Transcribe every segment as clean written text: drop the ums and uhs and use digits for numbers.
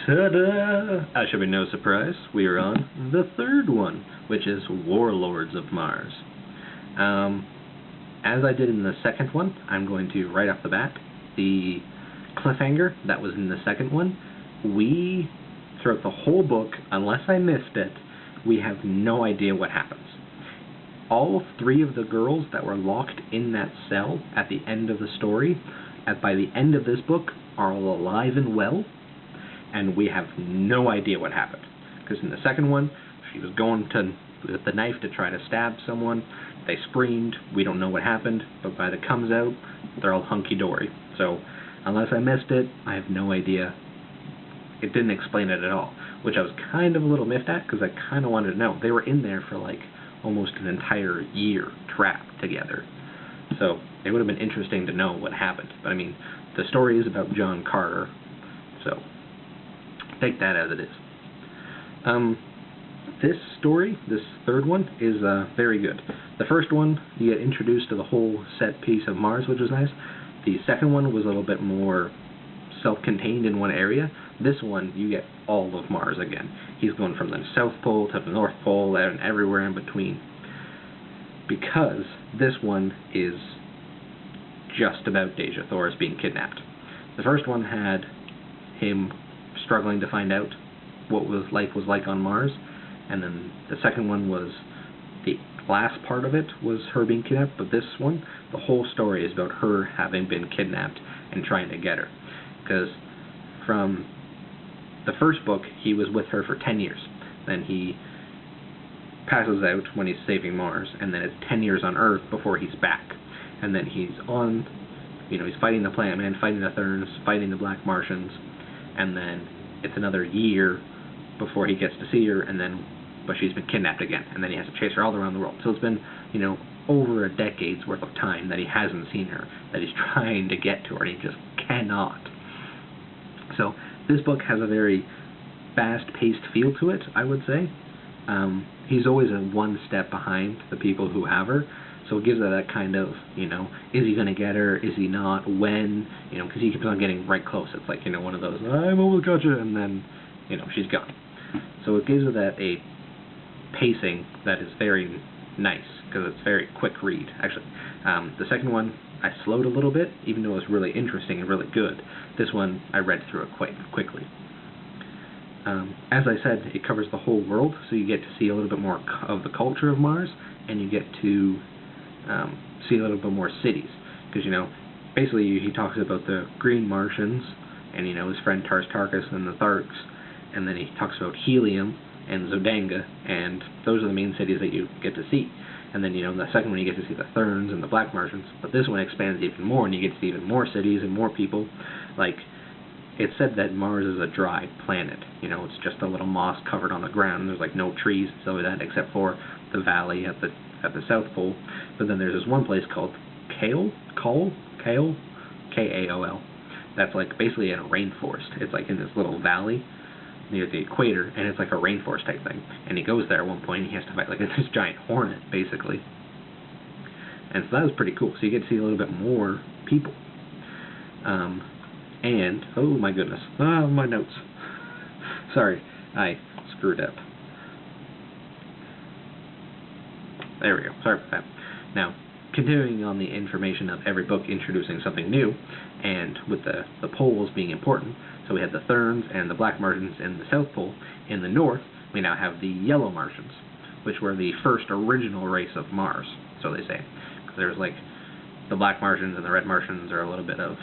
Ta-da! That should be no surprise. We are on the third one, which is Warlords of Mars. As I did in the second one, I'm going to, right off the bat, the cliffhanger that was in the second one, throughout the whole book, unless I missed it, we have no idea what happens. All three of the girls that were locked in that cell at the end of the story, by the end of this book, are all alive and well, and we have no idea what happened. Because in the second one, she was going with the knife to try to stab someone, they screamed, we don't know what happened, but by the time it comes out, they're all hunky-dory. So, unless I missed it, I have no idea. It didn't explain it at all, which I was kind of a little miffed at, because I kind of wanted to know. They were in there for like almost an entire year trapped together. So it would have been interesting to know what happened. But I mean, the story is about John Carter, so take that as it is. This story, this third one, is very good. The first one, you get introduced to the whole set piece of Mars, which was nice. The second one was a little bit more self-contained in one area. This one, you get all of Mars again. He's going from the South Pole to the North Pole and everywhere in between. Because this one is just about Dejah Thoris being kidnapped. The first one had him struggling to find out what life was like on Mars, and then the second one was the last part of it was her being kidnapped, but this one, the whole story is about her having been kidnapped and trying to get her. Because from the first book, he was with her for 10 years. Then he passes out when he's saving Mars, and then it's 10 years on Earth before he's back. And then he's on, he's fighting the Plant Man, fighting the Therns, fighting the Black Martians, and then it's another year before he gets to see her, but she's been kidnapped again, and then he has to chase her all around the world. So it's been, over a decade's worth of time that he hasn't seen her, that he's trying to get to her, and he just cannot. So this book has a very fast-paced feel to it, I would say. He's always one step behind the people who have her, so it gives it that kind of, is he going to get her, is he not, when, because he keeps on getting right close. It's like, one of those, I'm almost got you, and then, she's gone. So it gives it that a pacing that is very nice, because it's a very quick read. Actually, the second one, I slowed a little bit, even though it was really interesting and really good. This one, I read through it quite quickly. As I said, it covers the whole world, so you get to see a little bit more of the culture of Mars, and you get to see a little bit more cities. Because, basically he talks about the Green Martians, and, his friend Tarstarchus and the Tharks, and then he talks about Helium and Zodanga, and those are the main cities that you get to see. And then, in the second one you get to see the Therns and the Black Martians, but this one expands even more, and you get to see even more cities and more people. Like, it's said that Mars is a dry planet. It's just a little moss covered on the ground, and there's like no trees, so that except for the valley at the South Pole. But then there's this one place called Kaol, K-A-O-L. That's like basically in a rainforest. It's like in this little valley near the equator, and it's like a rainforest type thing. And he goes there at one point, and he has to fight like this giant hornet, basically. And so that was pretty cool. So you get to see a little bit more people. And, oh my goodness, my notes. Sorry, I screwed up. There we go, sorry about that. Now, continuing on the information of every book introducing something new, and with the poles being important, so we had the Therns and the Black Martians in the South Pole. In the North, we now have the Yellow Martians, which were the first original race of Mars, so they say. Because there's like, the Black Martians and the Red Martians are a little bit of,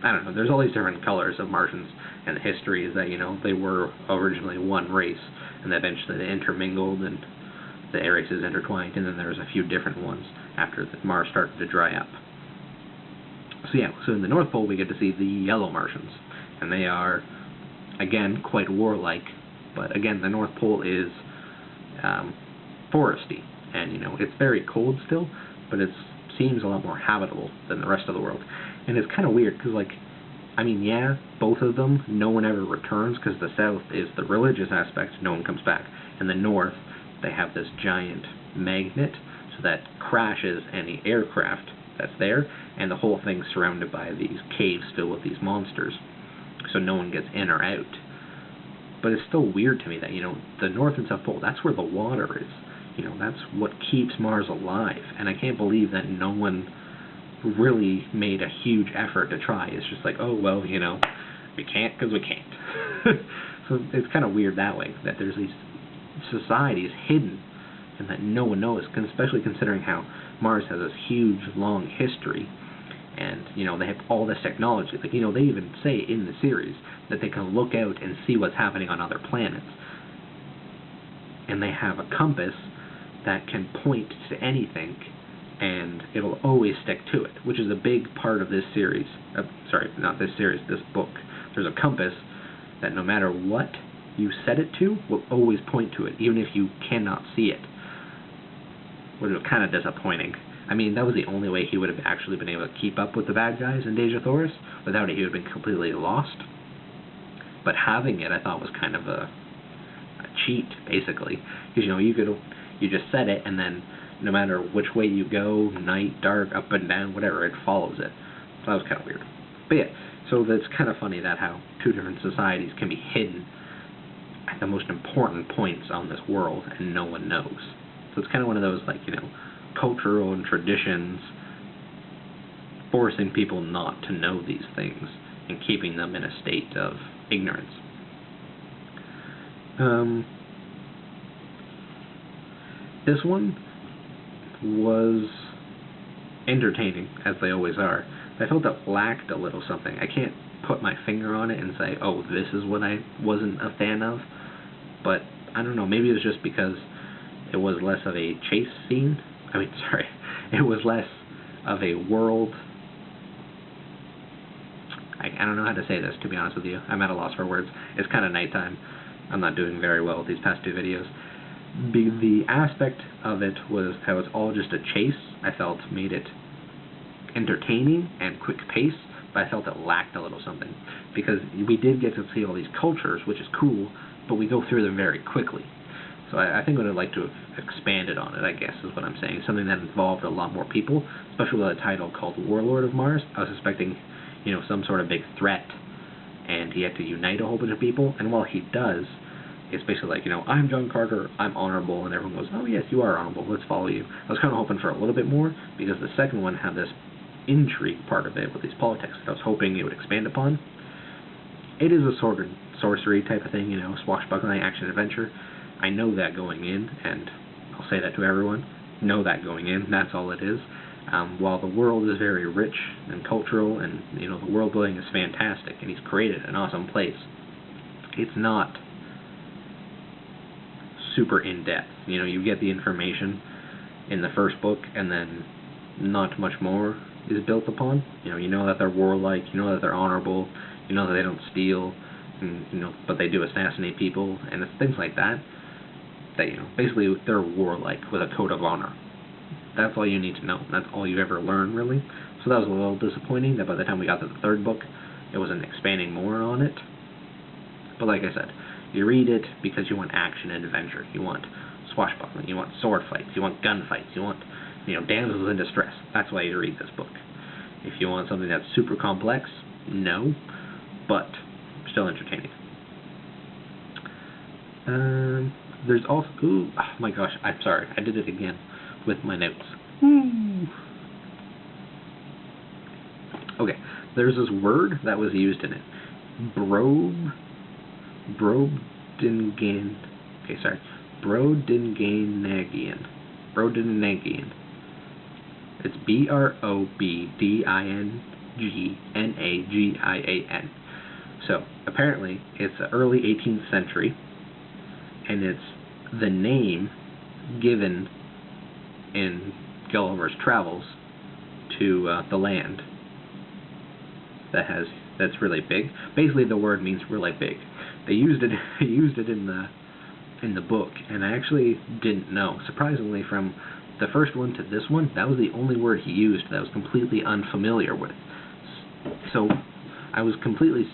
I don't know, there's all these different colors of Martians, and the history is that, they were originally one race, and eventually they intermingled, and the races intertwined, and then there was a few different ones after Mars started to dry up. So yeah, so in the North Pole we get to see the Yellow Martians, and they are, again, quite warlike, but again, the North Pole is foresty, and it's very cold still, but it seems a lot more habitable than the rest of the world. And it's kind of weird, because yeah, both of them, no one ever returns, because the South is the religious aspect, no one comes back, and the North, they have this giant magnet, so that crashes any aircraft that's there, and the whole thing's surrounded by these caves filled with these monsters. so no one gets in or out. But it's still weird to me that, the North and South Pole, that's where the water is. That's what keeps Mars alive. And I can't believe that no one really made a huge effort to try. It's just like, oh, well, we can't because we can't. So it's kind of weird that way, that there's these societies hidden and that no one knows, especially considering how Mars has this huge, long history. And, they have all this technology. Like, they even say in the series that they can look out and see what's happening on other planets. And they have a compass that can point to anything, and it'll always stick to it, which is a big part of this series. Not this series, this book. There's a compass that no matter what you set it to, will always point to it, even if you cannot see it. Which is kind of disappointing. I mean, that was the only way he would have actually been able to keep up with the bad guys in Days of Thoris. Without it, he would have been completely lost. But having it, I thought, was kind of a cheat, basically. Because, you just set it, and then no matter which way you go, night, dark, up and down, whatever, it follows it. So that was kind of weird. But yeah, so that's kind of funny that how two different societies can be hidden at the most important points on this world, and no one knows. So it's kind of one of those, cultural and traditions forcing people not to know these things and keeping them in a state of ignorance. This one was entertaining, as they always are. I felt it lacked a little something. I can't put my finger on it and say, oh, this is what I wasn't a fan of, but I don't know, maybe it was just because it was less of a chase scene. It was less of a world. I don't know how to say this, to be honest with you. I'm at a loss for words. It's kind of nighttime. I'm not doing very well with these past two videos. The aspect of it was how it's all just a chase, I felt made it entertaining and quick pace, but I felt it lacked a little something. Because we did get to see all these cultures, which is cool, but we go through them very quickly. So I think I would like to have expanded on it, I guess, is what I'm saying. Something that involved a lot more people, especially with a title called Warlord of Mars. I was expecting, some sort of big threat, and he had to unite a whole bunch of people. And while he does, it's basically like, I'm John Carter, I'm honorable, and everyone goes, oh yes, you are honorable, let's follow you. I was kind of hoping for a little bit more, because the second one had this intrigue part of it with these politics that I was hoping it would expand upon. It is a sword and sorcery type of thing, swashbuckling, action-adventure. I know that going in, and I'll say that to everyone, know that going in, that's all it is. While the world is very rich and cultural, and the world building is fantastic, and he's created an awesome place, it's not super in-depth. You get the information in the first book, and then not much more is built upon. You know that they're warlike, you know that they're honorable, you know that they don't steal, and, but they do assassinate people, and it's things like that. That, basically they're warlike with a code of honor. That's all you need to know. That's all you ever learn, really. So that was a little disappointing that by the time we got to the third book, it wasn't expanding more on it. But like I said, you read it because you want action and adventure. You want swashbuckling. You want sword fights. You want gunfights. You want, damsels in distress. That's why you read this book. If you want something that's super complex, no, but still entertaining. There's also, oh my gosh, I'm sorry, I did it again with my notes. Okay, there's this word that was used in it. Brodingan. Okay, sorry. Brodinganian. It's Brodinganian. So, apparently, it's the early 18th century, and it's the name given in Gulliver's Travels to the land that's really big. Basically, the word means really big. They used it in the book, and I actually didn't know. Surprisingly, from the first one to this one, that was the only word he used that I was completely unfamiliar with. So I was completely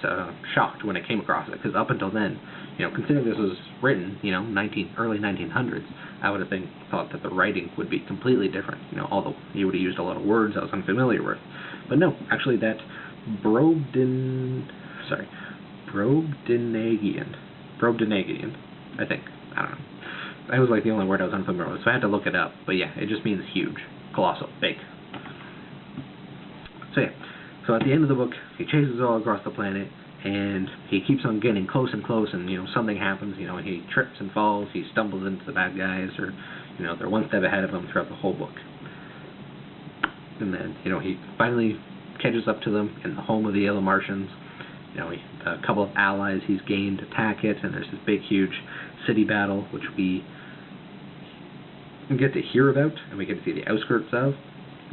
shocked when I came across it, because up until then, considering this was written, early 1900s, I would have thought that the writing would be completely different. Although he would have used a lot of words I was unfamiliar with. But no, actually that Brobdingnagian, I think. I don't know. That was like the only word I was unfamiliar with, so I had to look it up. But yeah, it just means huge, colossal, big. So yeah, so at the end of the book, he chases all across the planet, and he keeps on getting close and close, and something happens. He trips and falls, he stumbles into the bad guys, or they're one step ahead of him throughout the whole book. And then he finally catches up to them in the home of the Yellow Martians. A couple of allies he's gained attack it, and there's this big, huge city battle, which we get to hear about, and we get to see the outskirts of.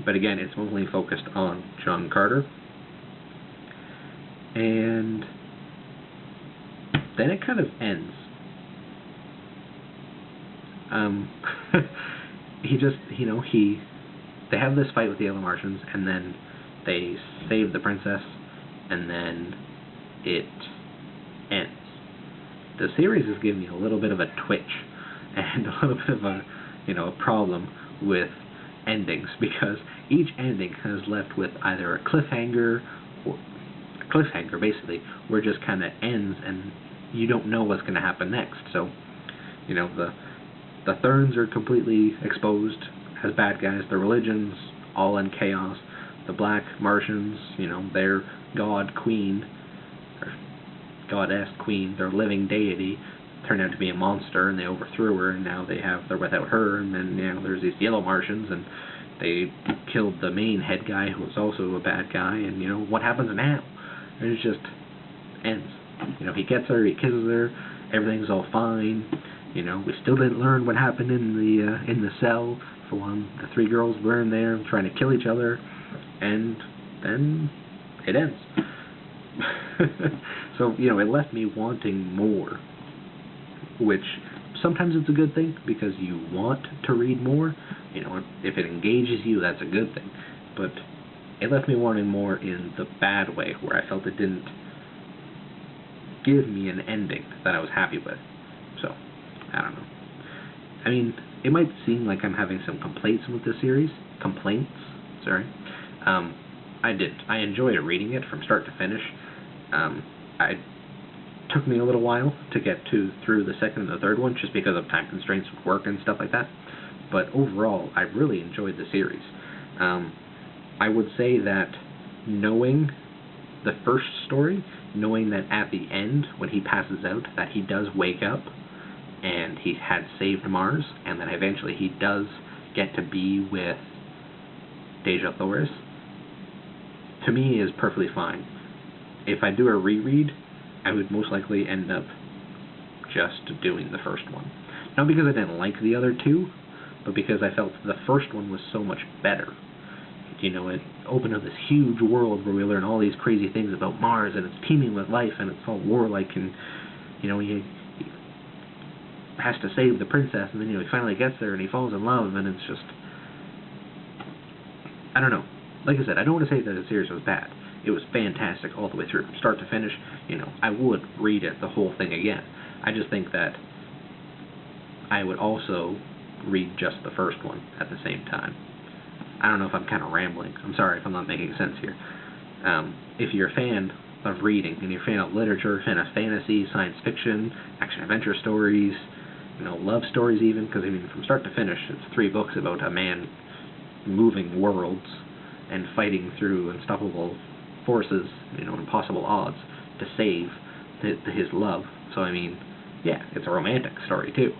But again, it's mostly focused on John Carter. And then it kind of ends. They have this fight with the Yellow Martians, and then they save the princess, and then it ends. The series has given me a little bit of a twitch, and a little bit of a problem with endings, because each ending has left with either a cliffhanger, basically, where it just kind of ends, and you don't know what's going to happen next. So, the Therns are completely exposed as bad guys. The religion's all in chaos. The Black Martians, their god queen, or goddess queen, their living deity, turned out to be a monster, and they overthrew her, and now they're without her. And then there's these Yellow Martians, and they killed the main head guy, who was also a bad guy. And what happens now? And it just ends. He gets her, he kisses her, everything's all fine. We still didn't learn what happened in the cell. For one, the three girls were in there trying to kill each other, and then it ends. So, it left me wanting more, which sometimes it's a good thing, because you want to read more. If it engages you, that's a good thing. But it left me wanting more in the bad way, where I felt it didn't give me an ending that I was happy with. So, I don't know. I mean, it might seem like I'm having some complaints with this series. I enjoyed reading it from start to finish. It took me a little while to get through the second and the third one, just because of time constraints with work and stuff like that. But overall, I really enjoyed the series. I would say that knowing the first story, knowing that at the end, when he passes out, that he does wake up, and he had saved Mars, and that eventually he does get to be with Dejah Thoris, to me is perfectly fine. If I do a reread, I would most likely end up just doing the first one. Not because I didn't like the other two, but because I felt the first one was so much better. It opened up this huge world where we learn all these crazy things about Mars, and it's teeming with life, and it's all warlike, and he has to save the princess, and then he finally gets there, and he falls in love, and it's just, I don't know. Like I said, I don't want to say that the series was bad. It was fantastic all the way through, from start to finish. I would read it, the whole thing again. I just think that I would also read just the first one at the same time. I don't know if I'm kind of rambling. I'm sorry if I'm not making sense here. If you're a fan of reading, and you're a fan of literature, fan of fantasy, science fiction, action-adventure stories, love stories even, because from start to finish, it's 3 books about a man moving worlds and fighting through unstoppable forces, impossible odds, to save his love. So, yeah, it's a romantic story, too.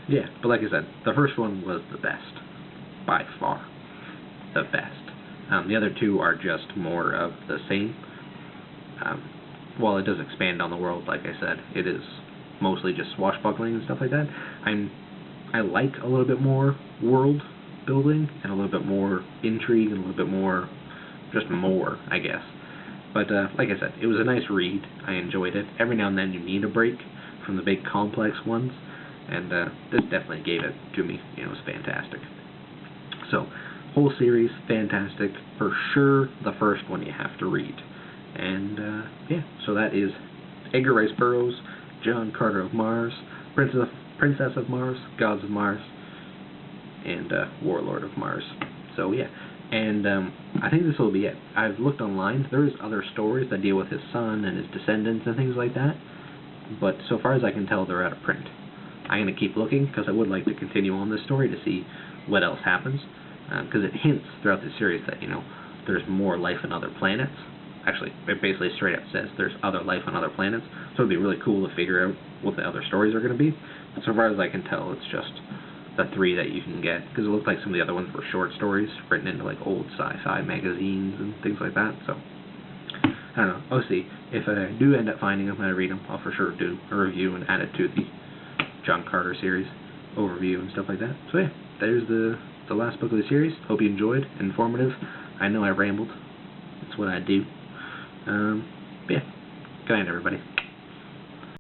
Yeah, but like I said, the first one was the best. By far. The best. The other 2 are just more of the same. While it does expand on the world, like I said, it is mostly just swashbuckling and stuff like that. I like a little bit more world building, and a little bit more intrigue, and a little bit more, just more, I guess. But, like I said, it was a nice read. I enjoyed it. Every now and then you need a break from the big complex ones, and this definitely gave it to me. It was fantastic. So, whole series, fantastic. For sure, the first one you have to read. And, yeah, so that is Edgar Rice Burroughs, John Carter of Mars, Princess of Mars, Gods of Mars, and Warlord of Mars. So, yeah. And I think this will be it. I've looked online. There's other stories that deal with his son and his descendants and things like that, but so far as I can tell, they're out of print. I'm going to keep looking because I would like to continue on this story to see what else happens, because it hints throughout the series that, there's more life on other planets. Actually, it basically straight up says there's other life on other planets, so it'd be really cool to figure out what the other stories are going to be. But so far as I can tell, it's just the 3 that you can get, because it looks like some of the other ones were short stories written into like old sci-fi magazines and things like that. So I don't know. I'll see. If I do end up finding them and I read them, I'll for sure do a review and add it to the John Carter series overview and stuff like that. So yeah, there's the last book of the series. Hope you enjoyed. Informative. I know I rambled. That's what I do. Yeah. Good night, everybody.